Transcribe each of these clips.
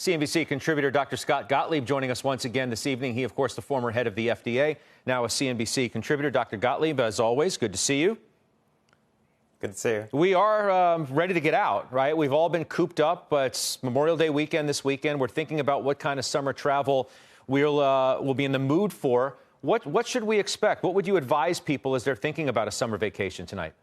CNBC contributor Dr. Scott Gottlieb joining us once again this evening. He, of course, the former head of the FDA, now a CNBC contributor. Dr. Gottlieb, as always, good to see you. Good to see you. We are ready to get out, right? We've all been cooped up, but it's Memorial Day weekend this weekend. We're thinking about what kind of summer travel we'll be in the mood for. What should we expect? What would you advise people as they're thinking about a summer vacation tonight?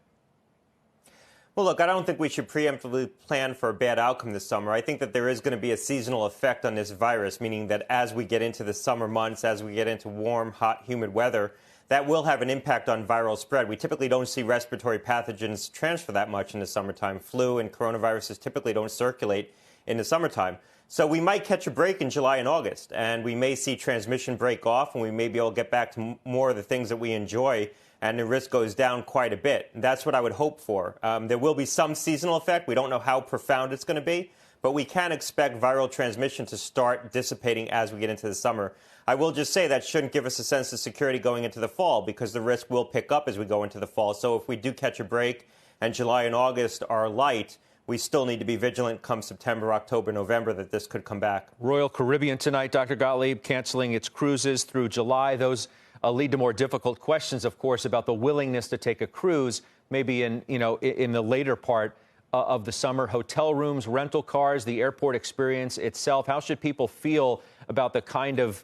Well, look, I don't think we should preemptively plan for a bad outcome this summer. I think that there is going to be a seasonal effect on this virus, meaning that as we get into the summer months, as we get into warm, hot, humid weather, that will have an impact on viral spread. We typically don't see respiratory pathogens transfer that much in the summertime. Flu and coronaviruses typically don't circulate in the summertime. So we might catch a break in July and August, and we may see transmission break off, and we may be able to get back to more of the things that we enjoy, and the risk goes down quite a bit. And that's what I would hope for. There will be some seasonal effect. We don't know how profound it's going to be, but we can expect viral transmission to start dissipating as we get into the summer. I will just say that shouldn't give us a sense of security going into the fall, because the risk will pick up as we go into the fall. So if we do catch a break and July and August are light, we still need to be vigilant come September, October, November that this could come back. Royal Caribbean tonight, Dr. Gottlieb, canceling its cruises through July. Those lead to more difficult questions, of course, about the willingness to take a cruise, maybe in the later part of the summer. Hotel rooms, rental cars, the airport experience itself. How should people feel about the kind of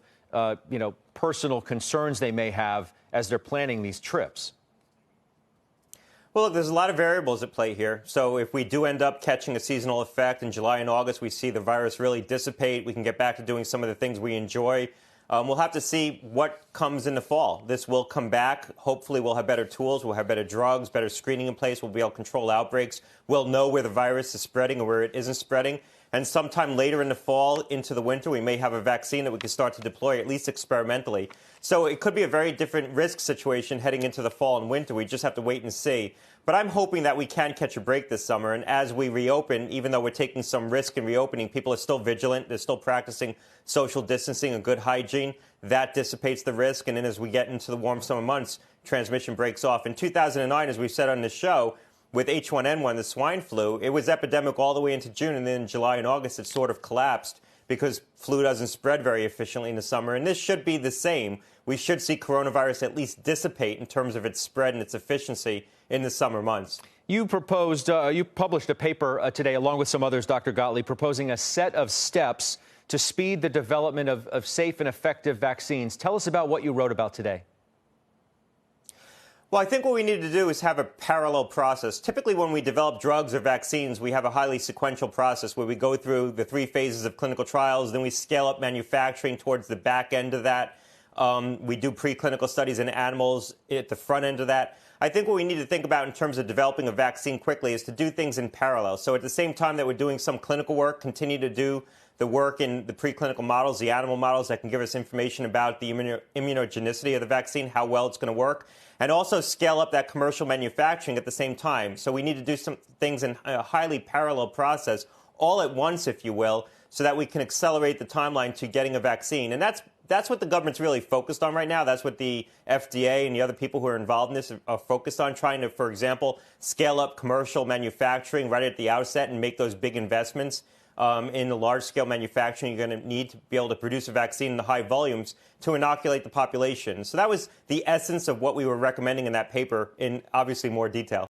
personal concerns they may have as they're planning these trips? Well, look, there's a lot of variables at play here. So if we do end up catching a seasonal effect in July and August, we see the virus really dissipate. We can get back to doing some of the things we enjoy. We'll have to see what comes in the fall. This will come back. Hopefully, we'll have better tools. We'll have better drugs, better screening in place. We'll be able to control outbreaks. We'll know where the virus is spreading or where it isn't spreading. And sometime later in the fall into the winter, we may have a vaccine that we can start to deploy, at least experimentally. So it could be a very different risk situation heading into the fall and winter. We just have to wait and see. But I'm hoping that we can catch a break this summer. And as we reopen, even though we're taking some risk in reopening, people are still vigilant. They're still practicing social distancing and good hygiene. That dissipates the risk. And then as we get into the warm summer months, transmission breaks off. In 2009, as we said on this show, with H1N1, the swine flu, it was epidemic all the way into June. And then in July and August, it sort of collapsed because flu doesn't spread very efficiently in the summer. And this should be the same. We should see coronavirus at least dissipate in terms of its spread and its efficiency in the summer months. You published a paper today, along with some others, Dr. Gottlieb, proposing a set of steps to speed the development of safe and effective vaccines. Tell us about what you wrote about today. Well, I think what we need to do is have a parallel process. Typically, when we develop drugs or vaccines, we have a highly sequential process where we go through the 3 phases of clinical trials, then we scale up manufacturing towards the back end of that. We do preclinical studies in animals at the front end of that. I think what we need to think about in terms of developing a vaccine quickly is to do things in parallel. So at the same time that we're doing some clinical work, continue to do the work in the preclinical models, the animal models that can give us information about the immunogenicity of the vaccine, how well it's going to work, and also scale up that commercial manufacturing at the same time. So we need to do some things in a highly parallel process, all at once, if you will, so that we can accelerate the timeline to getting a vaccine. And that's what the government's really focused on right now. That's what the FDA and the other people who are involved in this are focused on, trying to, for example, scale up commercial manufacturing right at the outset and make those big investments in the large-scale manufacturing you're going to need to be able to produce a vaccine in the high volumes to inoculate the population. So that was the essence of what we were recommending in that paper in obviously more detail.